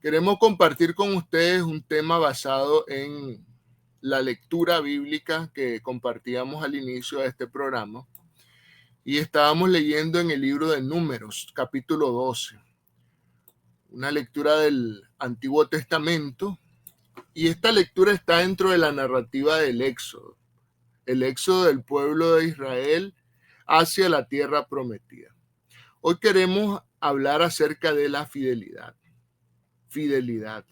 Queremos compartir con ustedes un tema basado en la lectura bíblica que compartíamos al inicio de este programa. Y estábamos leyendo en el libro de Números, capítulo 12, una lectura del Antiguo Testamento. Y esta lectura está dentro de la narrativa del Éxodo, el éxodo del pueblo de Israel hacia la tierra prometida. Hoy queremos hablar acerca de la fidelidad. Fidelidad.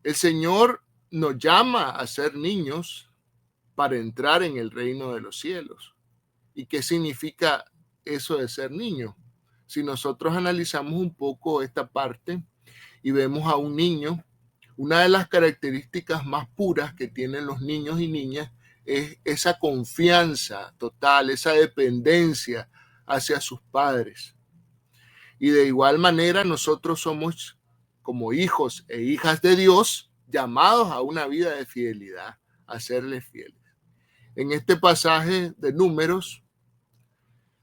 El Señor nos llama a ser niños para entrar en el reino de los cielos. ¿Y qué significa eso de ser niño? Si nosotros analizamos un poco esta parte y vemos a un niño, una de las características más puras que tienen los niños y niñas es esa confianza total, esa dependencia hacia sus padres. Y de igual manera nosotros somos como hijos e hijas de Dios llamados a una vida de fidelidad, a serles fieles. En este pasaje de Números,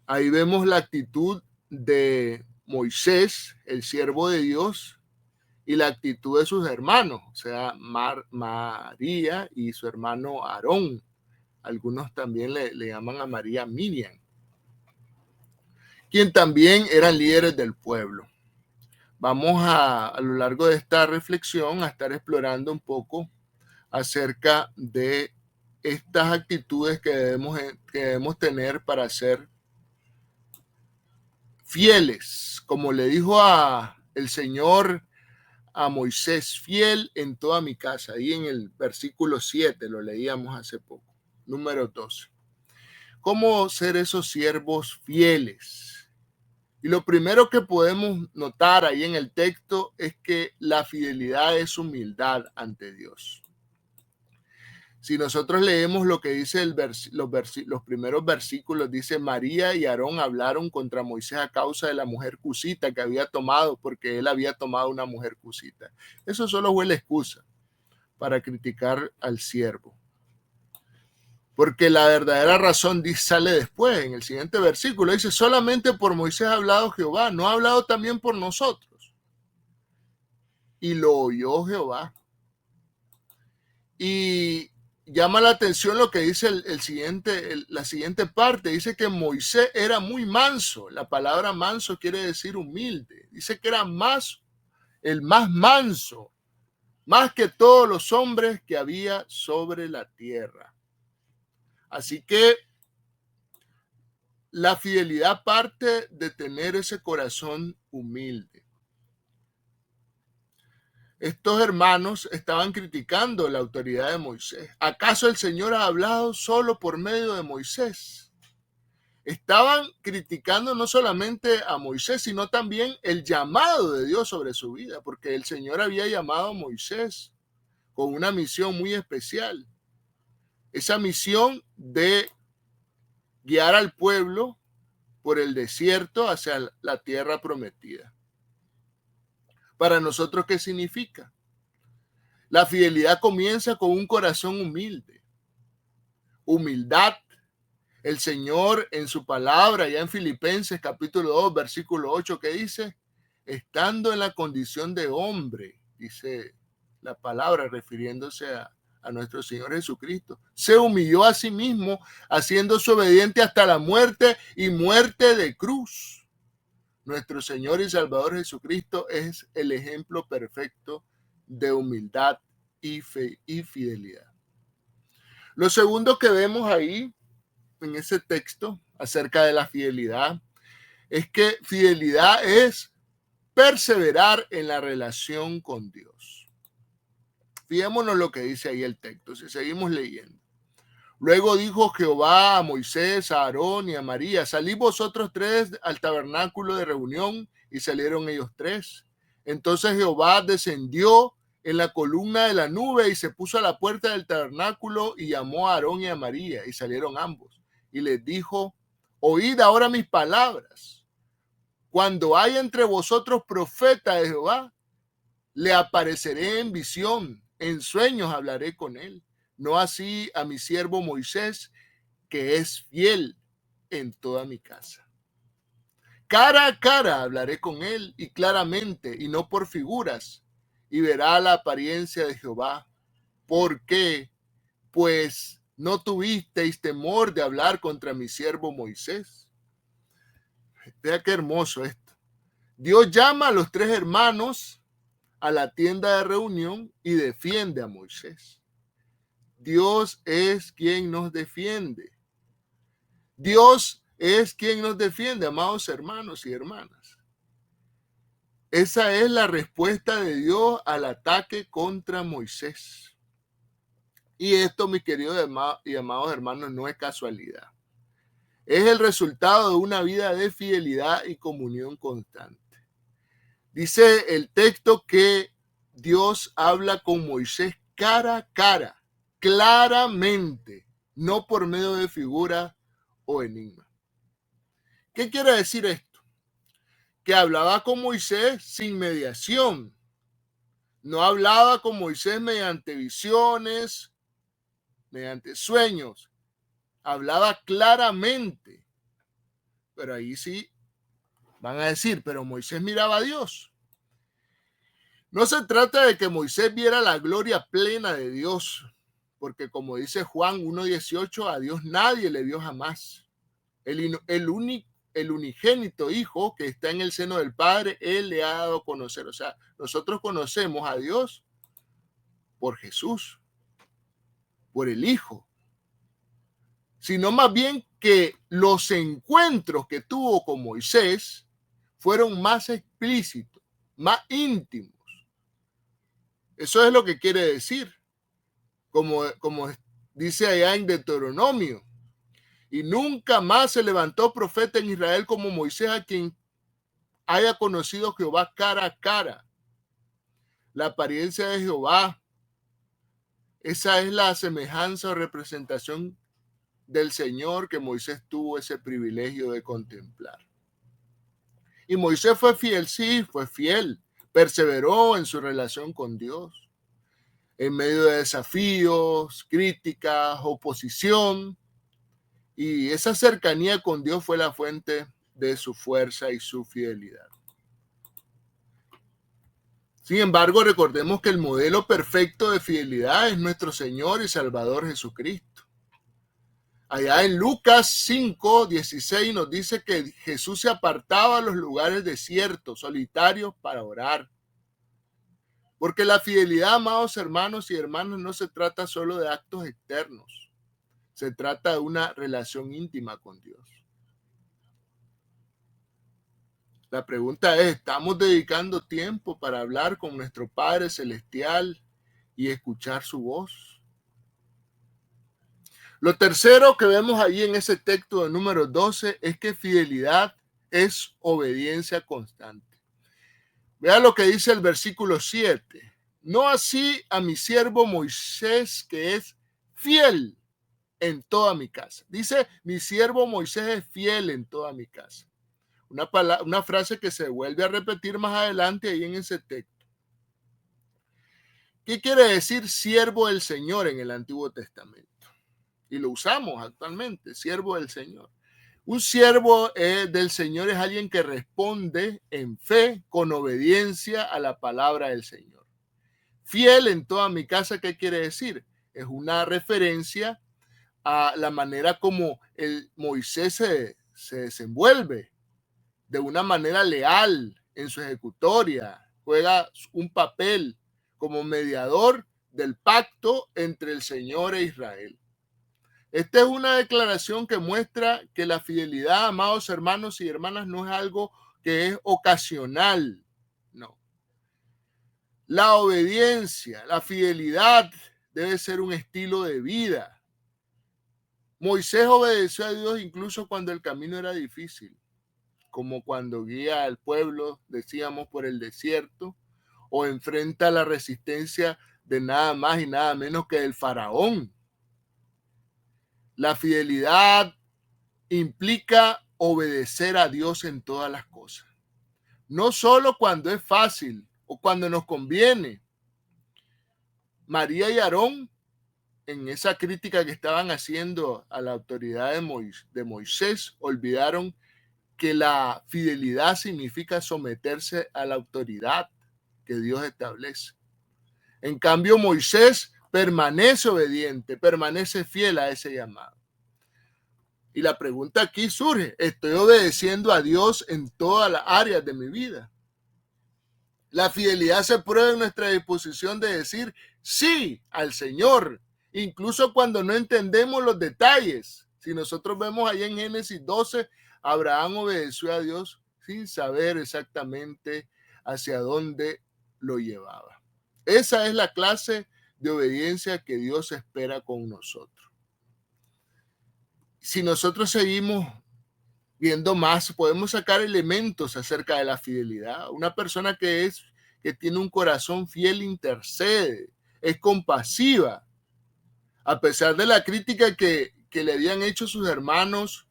ahí vemos la actitud de Moisés, el siervo de Dios, y la actitud de sus hermanos, o sea, María y su hermano Aarón. Algunos también le llaman a María Miriam, quien también eran líderes del pueblo. Vamos a lo largo de esta reflexión a estar explorando un poco acerca de estas actitudes que debemos tener para ser fieles, como le dijo el Señor a Moisés, fiel en toda mi casa. Ahí en el versículo 7 lo leíamos hace poco, número 12. ¿Cómo ser esos siervos fieles? Y lo primero que podemos notar ahí en el texto es que la fidelidad es humildad ante Dios. Si nosotros leemos lo que dice los primeros versículos, dice: María y Aarón hablaron contra Moisés a causa de la mujer cusita que había tomado, porque él había tomado una mujer cusita. Eso solo fue la excusa para criticar al siervo. Porque la verdadera razón sale después, en el siguiente versículo. Dice: solamente por Moisés ha hablado Jehová, ¿no ha hablado también por nosotros? Y lo oyó Jehová. Y llama la atención lo que dice la siguiente parte. Dice que Moisés era muy manso. La palabra manso quiere decir humilde. Dice que era el más manso, más que todos los hombres que había sobre la tierra. Así que la fidelidad parte de tener ese corazón humilde. Estos hermanos estaban criticando la autoridad de Moisés. ¿Acaso el Señor ha hablado solo por medio de Moisés? Estaban criticando no solamente a Moisés, sino también el llamado de Dios sobre su vida, porque el Señor había llamado a Moisés con una misión muy especial. Esa misión de guiar al pueblo por el desierto hacia la tierra prometida. Para nosotros, ¿qué significa? La fidelidad comienza con un corazón humilde. Humildad. El Señor en su palabra, ya en Filipenses capítulo 2, versículo 8, que dice: estando en la condición de hombre, dice la palabra refiriéndose a nuestro Señor Jesucristo, se humilló a sí mismo, haciéndose obediente hasta la muerte y muerte de cruz. Nuestro Señor y Salvador Jesucristo es el ejemplo perfecto de humildad y fe y fidelidad. Lo segundo que vemos ahí en ese texto acerca de la fidelidad es que fidelidad es perseverar en la relación con Dios. Fijémonos lo que dice ahí el texto, si seguimos leyendo. Luego dijo Jehová a Moisés, a Aarón y a María: salid vosotros tres al tabernáculo de reunión. Y salieron ellos tres. Entonces Jehová descendió en la columna de la nube y se puso a la puerta del tabernáculo y llamó a Aarón y a María, y salieron ambos. Y les dijo: oíd ahora mis palabras. Cuando haya entre vosotros profeta de Jehová, le apareceré en visión, en sueños hablaré con él. No así a mi siervo Moisés, que es fiel en toda mi casa. cara a cara hablaré con él y claramente, y no por figuras, y verá la apariencia de Jehová. ¿Por qué? Pues no tuvisteis temor de hablar contra mi siervo Moisés. Vea qué hermoso esto. Dios llama a los tres hermanos a la tienda de reunión y defiende a Moisés. Dios es quien nos defiende. Dios es quien nos defiende, amados hermanos y hermanas. Esa es la respuesta de Dios al ataque contra Moisés. Y esto, mis queridos y amados hermanos, no es casualidad. Es el resultado de una vida de fidelidad y comunión constante. Dice el texto que Dios habla con Moisés cara a cara, claramente, no por medio de figuras o enigmas. ¿Qué quiere decir esto? Que hablaba con Moisés sin mediación. No hablaba con Moisés mediante visiones, mediante sueños. Hablaba claramente. Pero ahí sí van a decir, pero Moisés miraba a Dios. No se trata de que Moisés viera la gloria plena de Dios, porque como dice Juan 1:18, a Dios nadie le vio jamás. El unigénito Hijo que está en el seno del Padre, Él le ha dado a conocer. O sea, nosotros conocemos a Dios por Jesús, por el Hijo, sino más bien que los encuentros que tuvo con Moisés fueron más explícitos, más íntimos. Eso es lo que quiere decir, como dice allá en Deuteronomio. Y nunca más se levantó profeta en Israel como Moisés, a quien haya conocido Jehová cara a cara. La apariencia de Jehová, esa es la semejanza o representación del Señor que Moisés tuvo ese privilegio de contemplar. Y Moisés fue fiel, sí, fue fiel, perseveró en su relación con Dios, en medio de desafíos, críticas, oposición, y esa cercanía con Dios fue la fuente de su fuerza y su fidelidad. Sin embargo, recordemos que el modelo perfecto de fidelidad es nuestro Señor y Salvador Jesucristo. Allá en Lucas 5:16 nos dice que Jesús se apartaba a los lugares desiertos, solitarios, para orar. Porque la fidelidad, amados hermanos y hermanas, no se trata solo de actos externos. Se trata de una relación íntima con Dios. La pregunta es, ¿estamos dedicando tiempo para hablar con nuestro Padre Celestial y escuchar su voz? Lo tercero que vemos ahí en ese texto de número 12 es que fidelidad es obediencia constante. Vea lo que dice el versículo 7. No así a mi siervo Moisés, que es fiel en toda mi casa. Dice, mi siervo Moisés es fiel en toda mi casa. Una frase que se vuelve a repetir más adelante ahí en ese texto. ¿Qué quiere decir siervo del Señor en el Antiguo Testamento? Y lo usamos actualmente, siervo del Señor. Un siervo del Señor es alguien que responde en fe, con obediencia a la palabra del Señor. Fiel en toda mi casa, ¿qué quiere decir? Es una referencia a la manera como Moisés se desenvuelve, de una manera leal en su ejecutoria, juega un papel como mediador del pacto entre el Señor e Israel. Esta es una declaración que muestra que la fidelidad, amados hermanos y hermanas, no es algo que es ocasional, no. La obediencia, la fidelidad debe ser un estilo de vida. Moisés obedeció a Dios incluso cuando el camino era difícil, como cuando guía al pueblo, decíamos, por el desierto, o enfrenta la resistencia de nada más y nada menos que el faraón. La fidelidad implica obedecer a Dios en todas las cosas. No solo cuando es fácil o cuando nos conviene. María y Aarón, en esa crítica que estaban haciendo a la autoridad de Moisés, olvidaron que la fidelidad significa someterse a la autoridad que Dios establece. En cambio, Moisés permanece obediente, permanece fiel a ese llamado. Y la pregunta aquí surge, ¿estoy obedeciendo a Dios en todas las áreas de mi vida? La fidelidad se prueba en nuestra disposición de decir sí al Señor, incluso cuando no entendemos los detalles. Si nosotros vemos allá en Génesis 12, Abraham obedeció a Dios sin saber exactamente hacia dónde lo llevaba. Esa es la clase de obediencia que Dios espera con nosotros. Si nosotros seguimos viendo más, podemos sacar elementos acerca de la fidelidad. Una persona que tiene un corazón fiel intercede, es compasiva. A pesar de la crítica que le habían hecho sus hermanos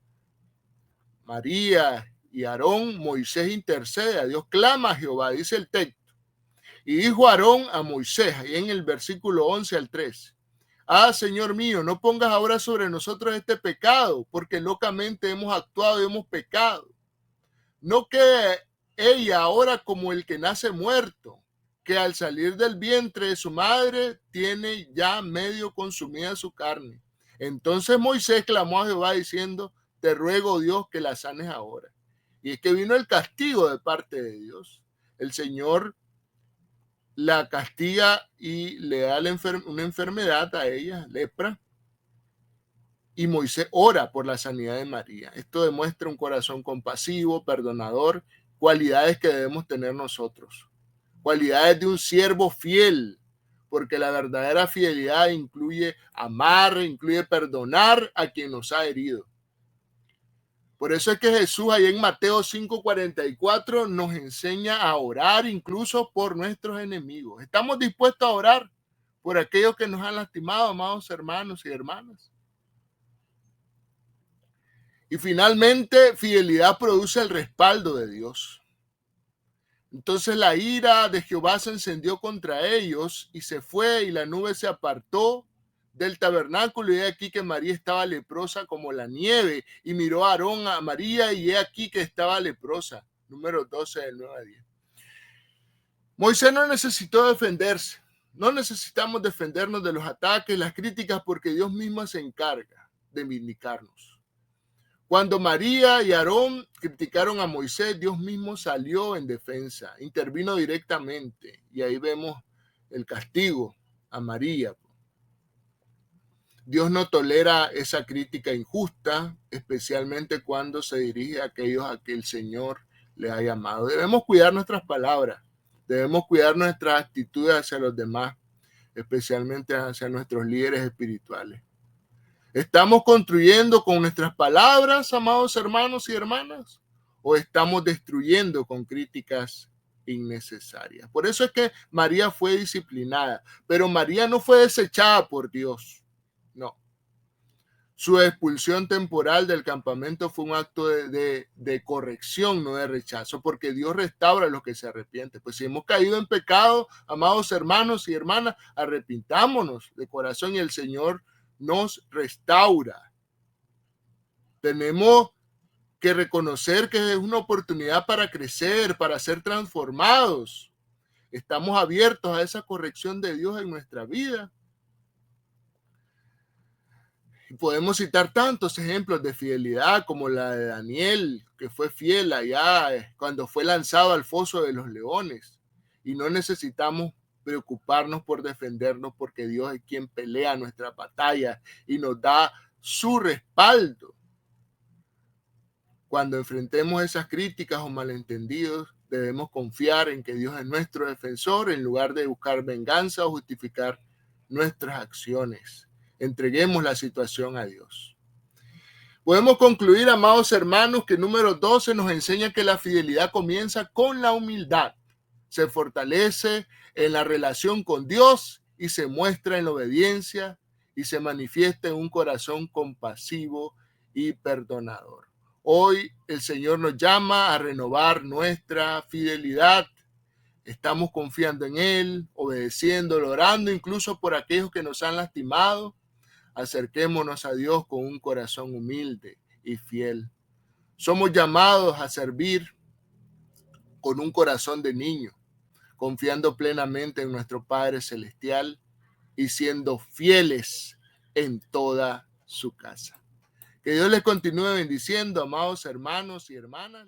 María y Aarón, Moisés intercede a Dios, clama a Jehová, dice el texto. Y dijo Aarón a Moisés, ahí en el versículo 11 al 13, Señor mío, no pongas ahora sobre nosotros este pecado, porque locamente hemos actuado y hemos pecado. No quede ella ahora como el que nace muerto, que al salir del vientre de su madre tiene ya medio consumida su carne. Entonces Moisés clamó a Jehová diciendo, te ruego, Dios, que la sanes ahora. Y es que vino el castigo de parte de Dios. El Señor la castiga y le da una enfermedad a ella, lepra, y Moisés ora por la sanidad de María. Esto demuestra un corazón compasivo, perdonador, cualidades que debemos tener nosotros, cualidades de un siervo fiel, porque la verdadera fidelidad incluye amar, incluye perdonar a quien nos ha herido. Por eso es que Jesús ahí en Mateo 5:44 nos enseña a orar incluso por nuestros enemigos. ¿Estamos dispuestos a orar por aquellos que nos han lastimado, amados hermanos y hermanas? Y finalmente, fidelidad produce el respaldo de Dios. Entonces la ira de Jehová se encendió contra ellos y se fue y la nube se apartó del tabernáculo y he aquí que María estaba leprosa como la nieve y miró a Aarón a María y he aquí que estaba leprosa. Número 12 del 9 a 10. Moisés no necesitó defenderse. No necesitamos defendernos de los ataques, las críticas, porque Dios mismo se encarga de vindicarnos. Cuando María y Aarón criticaron a Moisés, Dios mismo salió en defensa, intervino directamente y ahí vemos el castigo a María. Dios no tolera esa crítica injusta, especialmente cuando se dirige a aquellos a que el Señor les ha llamado. Debemos cuidar nuestras palabras, debemos cuidar nuestras actitudes hacia los demás, especialmente hacia nuestros líderes espirituales. ¿Estamos construyendo con nuestras palabras, amados hermanos y hermanas? ¿O estamos destruyendo con críticas innecesarias? Por eso es que María fue disciplinada, pero María no fue desechada por Dios. No. Su expulsión temporal del campamento fue un acto de corrección, no de rechazo, porque Dios restaura a los que se arrepienten. Pues si hemos caído en pecado, amados hermanos y hermanas, arrepintámonos de corazón y el Señor nos restaura. Tenemos que reconocer que es una oportunidad para crecer, para ser transformados. Estamos abiertos a esa corrección de Dios en nuestra vida. Y podemos citar tantos ejemplos de fidelidad como la de Daniel, que fue fiel allá cuando fue lanzado al foso de los leones. Y no necesitamos preocuparnos por defendernos porque Dios es quien pelea nuestra batalla y nos da su respaldo. Cuando enfrentemos esas críticas o malentendidos, debemos confiar en que Dios es nuestro defensor en lugar de buscar venganza o justificar nuestras acciones. Entreguemos la situación a Dios. Podemos concluir, amados hermanos, que número 12 nos enseña que la fidelidad comienza con la humildad. Se fortalece en la relación con Dios y se muestra en la obediencia y se manifiesta en un corazón compasivo y perdonador. Hoy el Señor nos llama a renovar nuestra fidelidad. Estamos confiando en Él, obedeciéndolo, orando incluso por aquellos que nos han lastimado. Acerquémonos a Dios con un corazón humilde y fiel. Somos llamados a servir con un corazón de niño, confiando plenamente en nuestro Padre Celestial y siendo fieles en toda su casa. Que Dios les continúe bendiciendo, amados hermanos y hermanas.